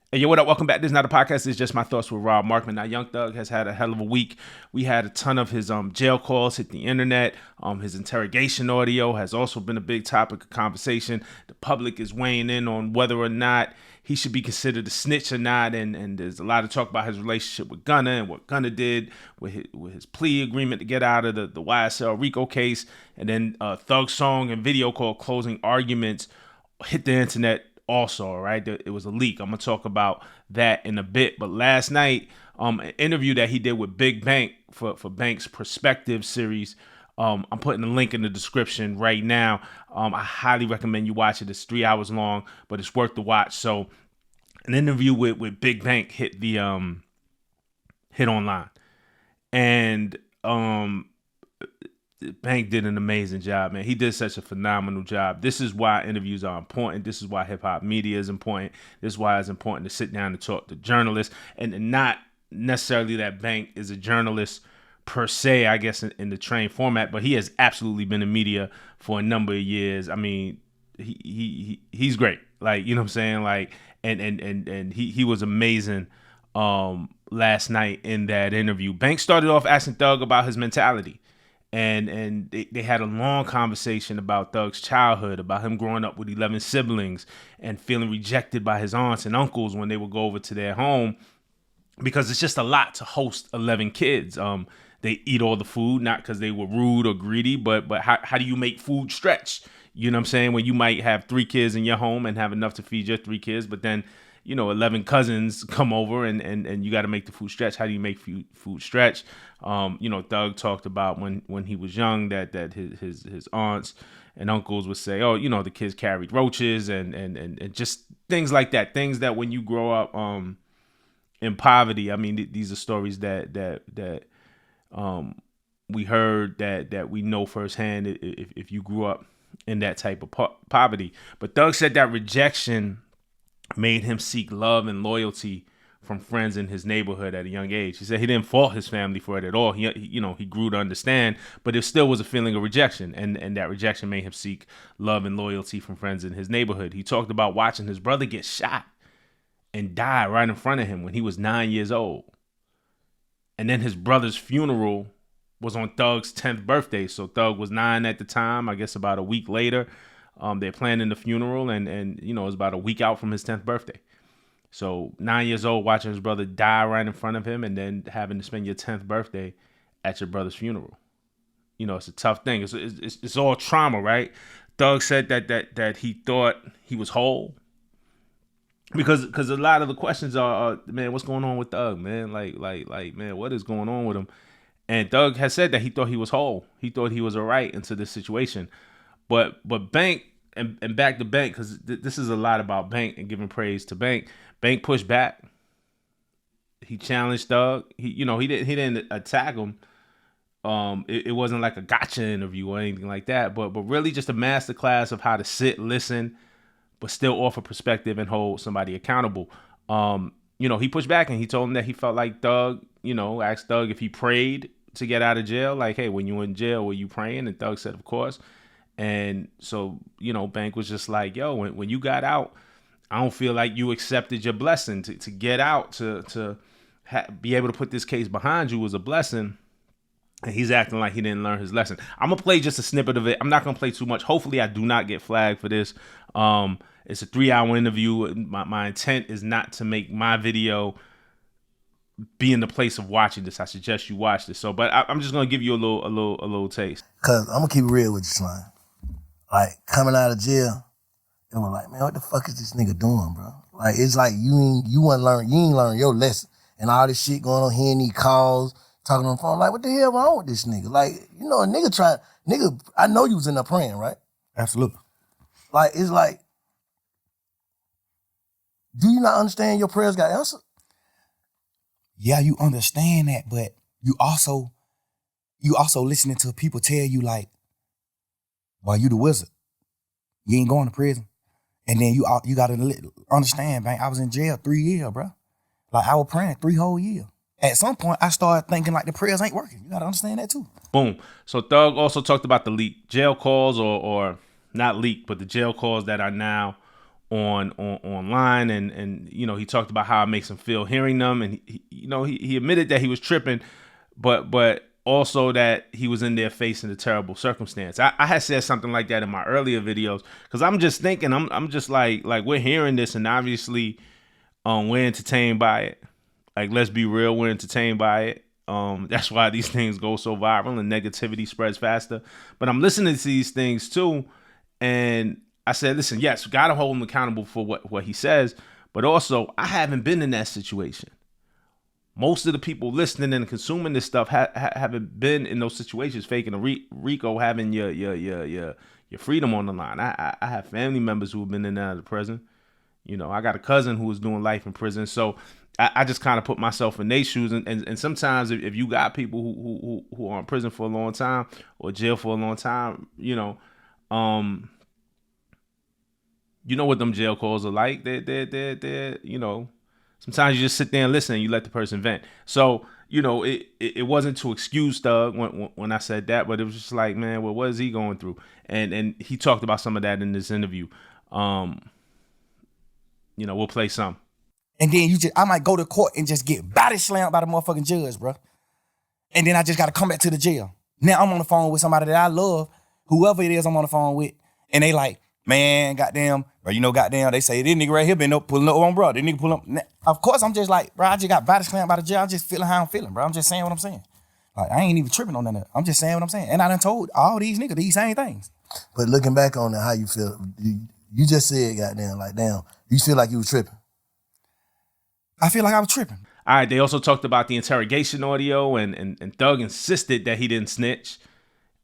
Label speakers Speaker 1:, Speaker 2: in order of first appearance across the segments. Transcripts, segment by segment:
Speaker 1: Hey, yo, what up? Welcome back. This is not a podcast. It's just my thoughts with Rob Markman. Now, Young Thug has had a hell of a week. We had a ton of his jail calls hit the internet. His interrogation audio has also been a big topic of conversation. The public is weighing in on whether or not he should be considered a snitch or not. And there's a lot of talk about his relationship with Gunna and what Gunna did with his plea agreement to get out of the YSL Rico case. And then Thug's song and video called Closing Arguments hit the internet also, right? It was a leak. I'm gonna talk about that in a bit. But last night, an interview that he did with Big Bank for Bank's Perspective series. I'm putting the link in the description right now. I highly recommend you watch it. It's 3 hours long, but it's worth the watch. So, an interview with Big Bank hit hit online, and Bank did an amazing job, man. He did such a phenomenal job. This is why interviews are important. This is why hip hop media is important. This is why it's important to sit down and talk to journalists, and not necessarily that Bank is a journalist per se, I guess, in the trained format, but he has absolutely been in media for a number of years. I mean, he's great. Like, you know what I'm saying? Like, and he was amazing last night in that interview. Bank started off asking Thug about his mentality. And they had a long conversation about Thug's childhood, about him growing up with 11 siblings and feeling rejected by his aunts and uncles when they would go over to their home, because it's just a lot to host 11 kids. They eat all the food, not because they were rude or greedy, but how do you make food stretch? You know what I'm saying? When you might have 3 kids in your home and have enough to feed your 3 kids, but then 11 cousins come over and you got to make the food stretch. How do you make food stretch? Thug talked about when he was young that his aunts and uncles would say, oh, the kids carried roaches and just things like that. Things that when you grow up in poverty, I mean, these are stories that we heard that we know firsthand if you grew up in that type of poverty. But Thug said that rejection made him seek love and loyalty from friends in his neighborhood at a young age. He said he didn't fault his family for it at all. He grew to understand, but it still was a feeling of rejection, and that rejection made him seek love and loyalty from friends in his neighborhood. He talked about watching his brother get shot and die right in front of him when he was 9 years old. And then his brother's funeral was on Thug's 10th birthday. So Thug was 9 at the time. I guess about a week later, they're planning the funeral, and it was about a week out from his 10th birthday. So 9 years old, watching his brother die right in front of him, and then having to spend your 10th birthday at your brother's funeral. It's a tough thing. It's all trauma, right? Thug said that he thought he was whole, because a lot of the questions are, man, what's going on with Thug, man? Like, man, what is going on with him? And Thug has said that he thought he was whole. He thought he was all right into this situation. But Bank, and back to Bank, because this is a lot about Bank and giving praise to Bank. Bank pushed back. He challenged Thug. He didn't attack him. It wasn't like a gotcha interview or anything like that. But really just a masterclass of how to sit, listen, but still offer perspective and hold somebody accountable. He pushed back and he told him that he felt like Thug, asked Thug if he prayed to get out of jail. Like, hey, when you were in jail, were you praying? And Thug said, of course. And so, Bank was just like, yo, when you got out, I don't feel like you accepted your blessing to get out, to be able to put this case behind you was a blessing. And he's acting like he didn't learn his lesson. I'm going to play just a snippet of it. I'm not going to play too much. Hopefully I do not get flagged for this. It's a 3-hour interview. My intent is not to make my video be in the place of watching this. I suggest you watch this. So, but I'm just going to give you a little taste.
Speaker 2: Cause I'm going to keep it real with you, son. Like, coming out of jail, and we're like, man, what the fuck is this nigga doing, bro? Like, it's like you ain't learn your lesson. And all this shit going on, hearing these calls, talking on the phone, like, what the hell wrong with this nigga? Like, a nigga, I know you was in there praying, right?
Speaker 3: Absolutely.
Speaker 2: Like, it's like, do you not understand your prayers got answered?
Speaker 3: Yeah, you understand that, but you also listening to people tell you, like, well, you the wizard. You ain't going to prison. And then you got to understand, man, I was in jail 3 years, bro. Like, I was praying 3 whole years. At some point, I started thinking, like, the prayers ain't working. You got to understand that, too.
Speaker 1: Boom. So Thug also talked about the leaked jail calls, or not leaked, but the jail calls that are now online, and you know, he talked about how it makes him feel hearing them, and he admitted that he was tripping, but also that he was in there facing a terrible circumstance. I had said something like that in my earlier videos, because I'm just thinking, I'm just like we're hearing this, and obviously we're entertained by it. Like, let's be real, we're entertained by it. That's why these things go so viral and negativity spreads faster. But I'm listening to these things too, and I said, listen, yes, we gotta hold him accountable for what he says, but also I haven't been in that situation. Most of the people listening and consuming this stuff haven't been in those situations, faking a RICO, having your freedom on the line. I have family members who have been in and out of prison. You know, I got a cousin who was doing life in prison, so I just kind of put myself in their shoes. And sometimes if you got people who are in prison for a long time or jail for a long time, you know what them jail calls are like. They're you know, sometimes you just sit there and listen and you let the person vent. So, you know, it wasn't to excuse Thug when I said that, but it was just like, man, well, what is he going through? And he talked about some of that in this interview. You know, we'll play some.
Speaker 3: And then I might go to court and just get body slammed by the motherfucking judge, bro. And then I just got to come back to the jail. Now I'm on the phone with somebody that I love, whoever it is I'm on the phone with, and they like, man, goddamn, bro, you know, goddamn, they say, this nigga right here been up pulling up on bro. This nigga pull up. Of course, I'm just like, bro, I just got body slammed by the jail. I'm just feeling how I'm feeling, bro. I'm just saying what I'm saying. Like, I ain't even tripping on that. I'm just saying what I'm saying. And I done told all these niggas these same things.
Speaker 2: But looking back on it, how you feel? You just said, goddamn, like, damn, you feel like you was tripping.
Speaker 3: I feel like I was tripping.
Speaker 1: All right, they also talked about the interrogation audio, and Thug insisted that he didn't snitch,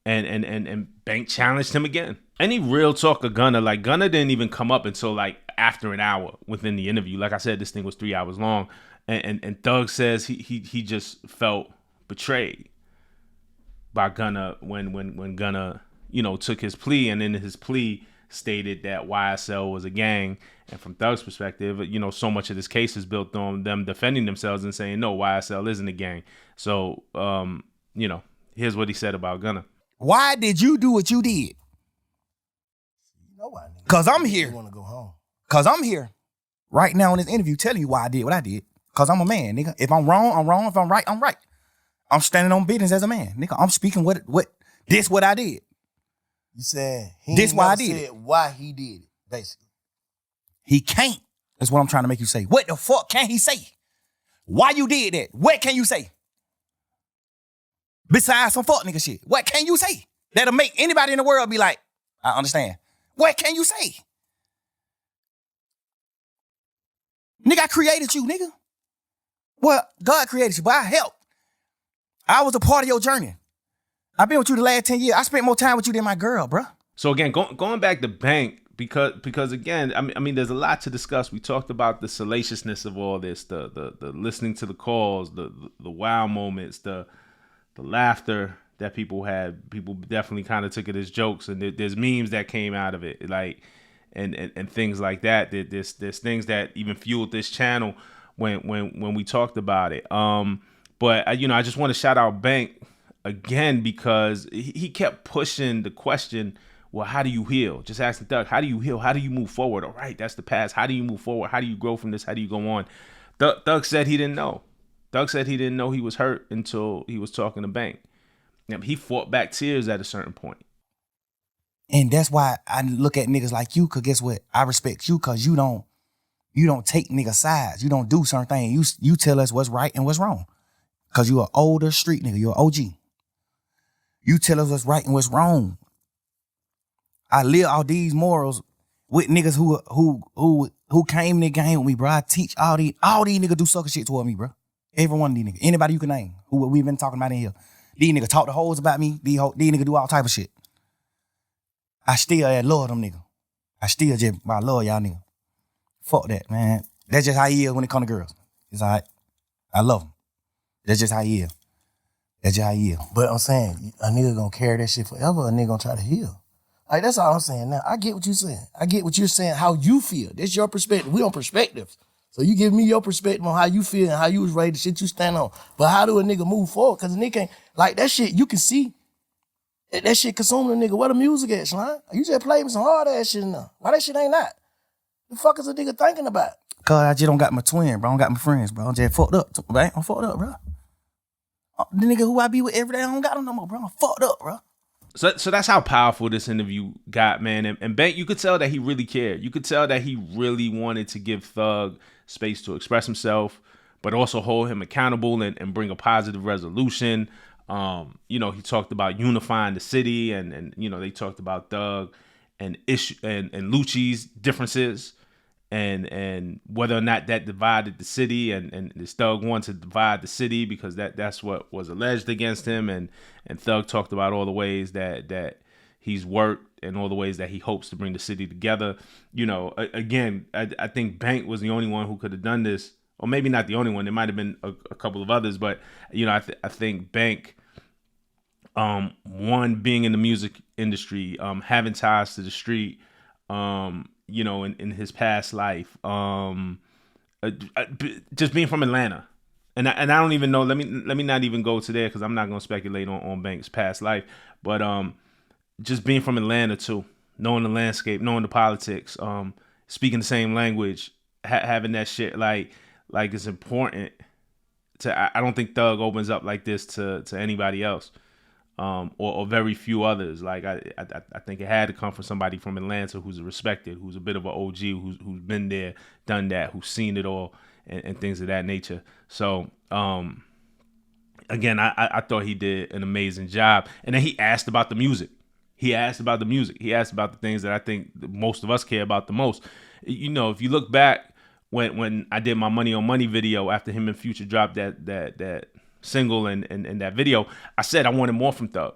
Speaker 1: and Bank challenged him again. Any real talk of Gunna, like, Gunna didn't even come up until like after an hour within the interview. Like I said, this thing was 3 hours long, and Thug says he just felt betrayed by Gunna when Gunna, you know, took his plea, and in his plea stated that YSL was a gang. And from Thug's perspective, you know, so much of this case is built on them defending themselves and saying, no, YSL isn't a gang. So, you know, here's what he said about Gunna.
Speaker 3: Why did you do what you did?
Speaker 2: You know why, nigga.
Speaker 3: Because I'm here.
Speaker 2: You want to go home.
Speaker 3: Because I'm here right now in this interview telling you why I did what I did. Because I'm a man, nigga. If I'm wrong, I'm wrong. If I'm right, I'm right. I'm standing on business as a man, nigga. I'm speaking what I did.
Speaker 2: You said
Speaker 3: this why I did
Speaker 2: it. Why he did it, basically.
Speaker 3: He can't. That's what I'm trying to make you say. What the fuck can he say? Why you did that? What can you say? Besides some fuck nigga shit. What can you say? That'll make anybody in the world be like, I understand. What can you say? Nigga, I created you, nigga. Well, God created you, but I helped. I was a part of your journey. I've been with you the last 10 years. I spent more time with you than my girl, bro.
Speaker 1: So again, going back to Bank, because again, I mean, there's a lot to discuss. We talked about the salaciousness of all this, the listening to the calls, the wow moments, the laughter that people had. People definitely kind of took it as jokes, and there's memes that came out of it, like and things like that. There's things that even fueled this channel when we talked about it. But I just want to shout out Bank again, because he kept pushing the question, well, how do you heal? Just asking Thug, how do you heal? How do you move forward? All right, that's the past. How do you move forward? How do you grow from this? How do you go on? Thug said he didn't know. Thug said he didn't know he was hurt until he was talking to Bank. He fought back tears at a certain point.
Speaker 3: And that's why I look at niggas like you, because guess what? I respect you because you don't take nigga sides. You don't do certain things. You tell us what's right and what's wrong. Because you an older street nigga. You're an OG. You tell us what's right and what's wrong. I live all these morals with niggas who came in the game with me, bro. I teach all these niggas do sucker shit toward me, bro. Every one of these niggas. Anybody you can name who we've been talking about in here. These niggas talk the hoes about me. These niggas do all type of shit. I still love them niggas. I love y'all niggas. Fuck that, man. That's just how he is when it come to girls. It's all right. I love him. That's just how he is. That's just how he is.
Speaker 2: But I'm saying, a nigga gonna carry that shit forever, a nigga gonna try to heal. Like, that's all I'm saying now. I get what you're saying. I get what you're saying, how you feel. That's your perspective. We on perspectives. So you give me your perspective on how you feel and how you was raised, the shit you stand on. But how do a nigga move forward? Because a nigga ain't, like, that shit, you can see that shit consuming a nigga. Where the music at, Slime? You just played me some hard ass shit now. Why that shit ain't that? The fuck is a nigga thinking about?
Speaker 3: Cause I just don't got my twin, bro. I don't got my friends, bro. I'm just fucked up, bro. I'm fucked up, bro. The nigga who I be with every day, I don't got him no more, bro. I'm fucked up, bro.
Speaker 1: So that's how powerful this interview got, man. And Bank, you could tell that he really cared. You could tell that he really wanted to give Thug space to express himself, but also hold him accountable and bring a positive resolution. He talked about unifying the city, and they talked about Thug and Lucci's differences, and whether or not that divided the city, and this Thug wanted to divide the city because that's what was alleged against him, and Thug talked about all the ways that he's worked and all the ways that he hopes to bring the city together. Again, I think Bank was the only one who could have done this, or maybe not the only one. There might have been a couple of others, but I think Bank, one, being in the music industry, having ties to the street, in his past life, just being from Atlanta, and I don't even know. Let me not even go to there because I'm not gonna speculate on Banks' past life, but just being from Atlanta too, knowing the landscape, knowing the politics, speaking the same language, having that shit like it's important. I don't think Thug opens up like this to anybody else. Or very few others. Like I think it had to come from somebody from Atlanta who's respected, who's a bit of an OG, who's been there, done that, who's seen it all, and things of that nature. So again, I thought he did an amazing job. And then he asked about the music. He asked about the things that I think most of us care about the most. If you look back when I did my Money on Money video after him and Future dropped that single and that video, I said I wanted more from Thug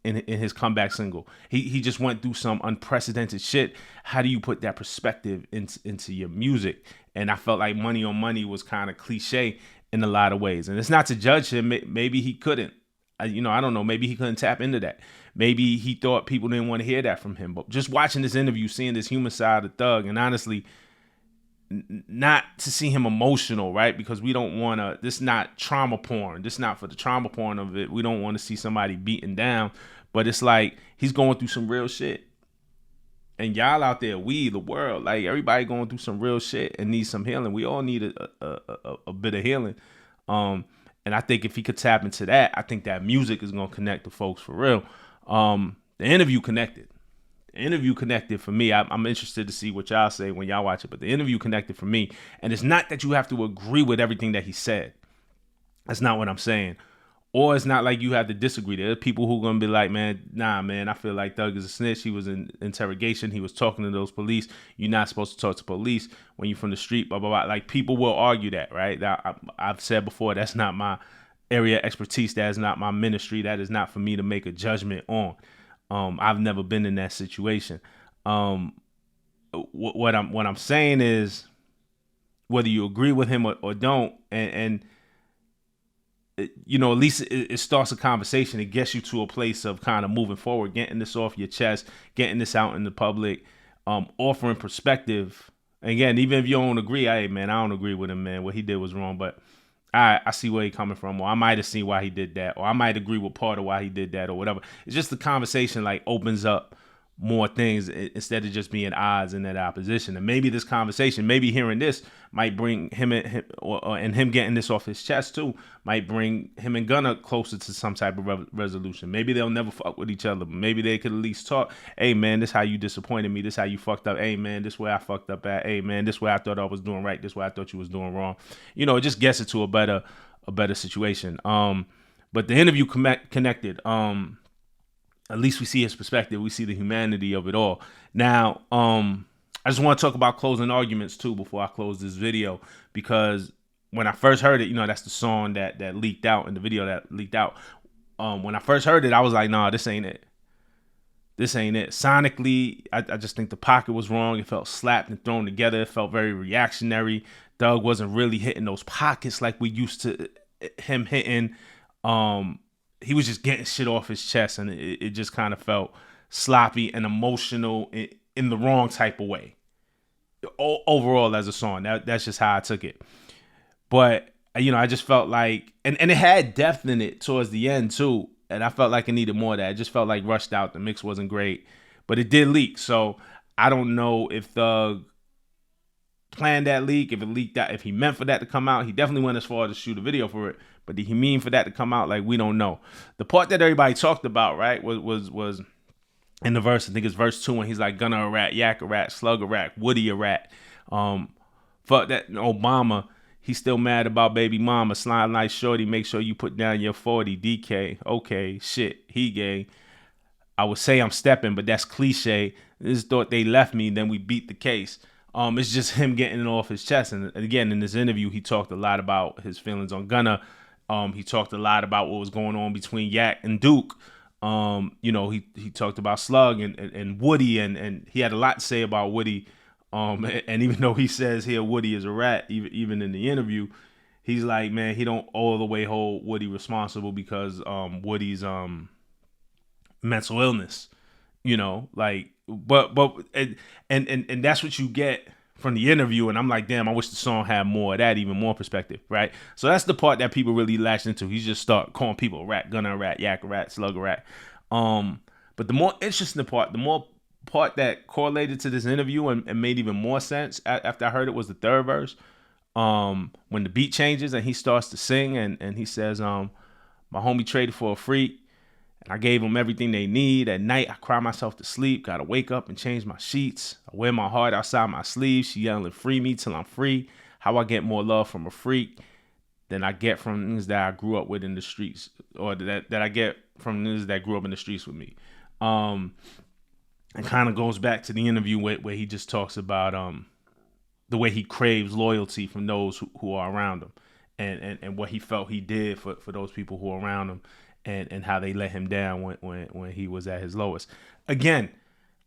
Speaker 1: in his comeback single. He just went through some unprecedented shit. How do you put that perspective into your music? And I felt like Money on Money was kind of cliche in a lot of ways. And it's not to judge him. Maybe he couldn't. I don't know. Maybe he couldn't tap into that. Maybe he thought people didn't want to hear that from him. But just watching this interview, seeing this human side of Thug, and honestly, not to see him emotional, right? Because we don't want to, this is not trauma porn. This is not for the trauma porn of it. We don't want to see somebody beaten down, but it's like he's going through some real shit. And y'all out there, the world, like everybody going through some real shit and needs some healing. We all need a bit of healing. And I think if he could tap into that, I think that music is going to connect to folks for real. The interview connected. For me. I'm interested to see what y'all say when y'all watch it, but the interview connected for me. And it's not that you have to agree with everything that he said. That's not what I'm saying. Or it's not like you have to disagree. There are people who are going to be like, man, nah, man, I feel like Thug is a snitch. He was in interrogation. He was talking to those police. You're not supposed to talk to police when you're from the street, blah, blah, blah. Like, people will argue that, right? I've said before, that's not my area of expertise. That is not my ministry. That is not for me to make a judgment on. I've never been in that situation. What I'm saying is, whether you agree with him or don't, and at least it starts a conversation. It gets you to a place of kind of moving forward, getting this off your chest, getting this out in the public, offering perspective. And again, even if you don't agree, hey man, I don't agree with him, man. What he did was wrong, but I see where he's coming from, or I might have seen why he did that, or I might agree with part of why he did that, or whatever. It's just the conversation like opens up more things instead of just being odds in that opposition. And maybe this conversation, maybe hearing this might bring him and him getting this off his chest too, might bring him and Gunna closer to some type of resolution. Maybe they'll never fuck with each other, but maybe they could at least talk. Hey man, this how you disappointed me. This how you fucked up. Hey man, this way I fucked up at. Hey man, this way I thought I was doing right. This way I thought you was doing wrong. It just gets it to a better situation. But the interview connected. At least we see his perspective. We see the humanity of it all. Now, I just want to talk about closing arguments too before I close this video, because when I first heard it, that's the song that leaked out in the video that leaked out. When I first heard it, I was like, nah, this ain't it. This ain't it. Sonically, I just think the pocket was wrong. It felt slapped and thrown together. It felt very reactionary. Thug wasn't really hitting those pockets like we used to him hitting. He was just getting shit off his chest, and it just kind of felt sloppy and emotional in the wrong type of way. Overall, as a song, that's just how I took it. But I just felt like, and it had depth in it towards the end too, and I felt like it needed more of that. It just felt like rushed out. The mix wasn't great, but it did leak. So I don't know if Thug planned that leak, if it leaked out, if he meant for that to come out. He definitely went as far as to shoot a video for it, but did he mean for that to come out? Like, we don't know. The part that everybody talked about, right, was in the verse. I think it's verse 2, when he's like, Gunna a rat, Yak a rat, Slug a rat, Woody a rat. Fuck that Obama. He's still mad about baby mama. Slime nice shorty. Make sure you put down your 40. DK. Okay, shit. He gay. I would say I'm stepping, but that's cliche. This thought they left me, then we beat the case. It's just him getting it off his chest. And again, in this interview, he talked a lot about his feelings on Gunna. He talked a lot about what was going on between Yak and Duke. He talked about Slug and Woody, and he had a lot to say about Woody. And even though he says here Woody is a rat, even in the interview, he's like, man, he don't all the way hold Woody responsible because Woody's mental illness, but and that's what you get from the interview. And I'm like, damn, I wish the song had more of that, even more perspective, right? So that's the part that people really latched into. He just start calling people a rat, Gunna a rat, Yak a rat, Slug a rat. But the more interesting part, the more part that correlated to this interview and made even more sense after I heard it, was the third verse. When the beat changes and he starts to sing, and he says, my homie traded for a freak, and I gave them everything they need. At night, I cry myself to sleep. Gotta wake up and change my sheets. I wear my heart outside my sleeve. She yelling, free me till I'm free. How I get more love from a freak than I get from niggas that I grew up with in the streets, or that I get from niggas that grew up in the streets with me. It kind of goes back to the interview where he just talks about the way he craves loyalty from those who are around him, and what he felt he did for those people who are around him. And how they let him down when he was at his lowest. Again,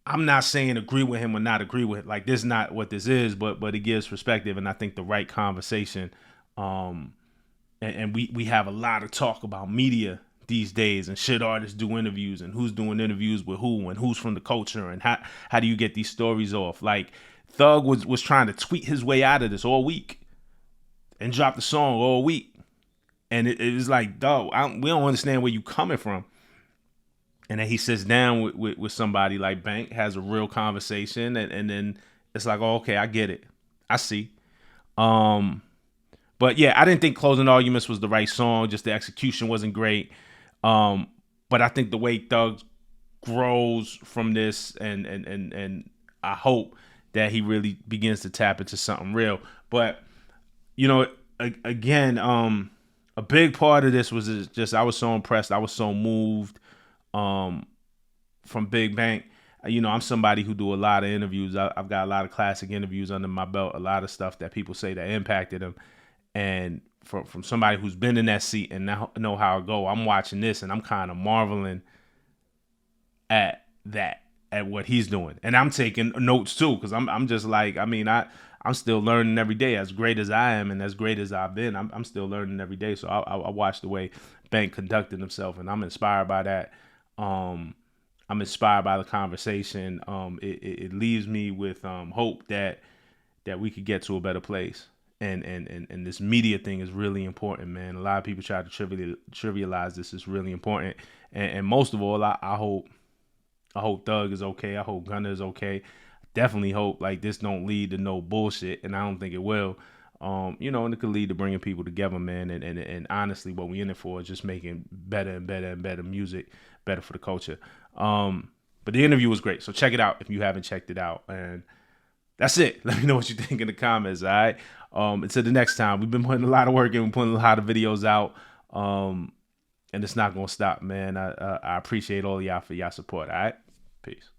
Speaker 1: I'm not saying agree with him or not agree with it. Like, this is not what this is, but it gives perspective, and I think the right conversation. And we have a lot of talk about media these days, and should artists do interviews, and who's doing interviews with who, and who's from the culture, and how do you get these stories off? Like, Thug was trying to tweet his way out of this all week and drop the song all week. And it was like, dog, we don't understand where you coming from. And then he sits down with somebody like Bank, has a real conversation, and then it's like, oh, okay, I get it. I see. But yeah, I didn't think Closing Arguments was the right song. Just the execution wasn't great. But I think the way Thug grows from this, and I hope that he really begins to tap into something real. But, again, a big part of this was just I was so impressed. I was so moved from Big Bank. I'm somebody who do a lot of interviews. I've got a lot of classic interviews under my belt, a lot of stuff that people say that impacted him. And from somebody who's been in that seat and now know how it go, I'm watching this and I'm kind of marveling at what he's doing. And I'm taking notes too, because I'm just like, I'm still learning every day. As great as I am and as great as I've been, I'm still learning every day. So I watch the way Bank conducted himself, and I'm inspired by that. I'm inspired by the conversation. It leaves me with hope that we could get to a better place. And this media thing is really important, man. A lot of people try to trivialize this. It's really important. And most of all, I hope Thug is okay. I hope Gunna is okay. Definitely hope like this don't lead to no bullshit, and I don't think it will. And it could lead to bringing people together, man. And honestly, what we in it for is just making better and better and better music, better for the culture. But the interview was great, so check it out if you haven't checked it out. And that's it. Let me know what you think in the comments. All right. Until the next time, we've been putting a lot of work in. We're putting a lot of videos out. And it's not gonna stop, man. I appreciate all of y'all for y'all support. All right. Peace.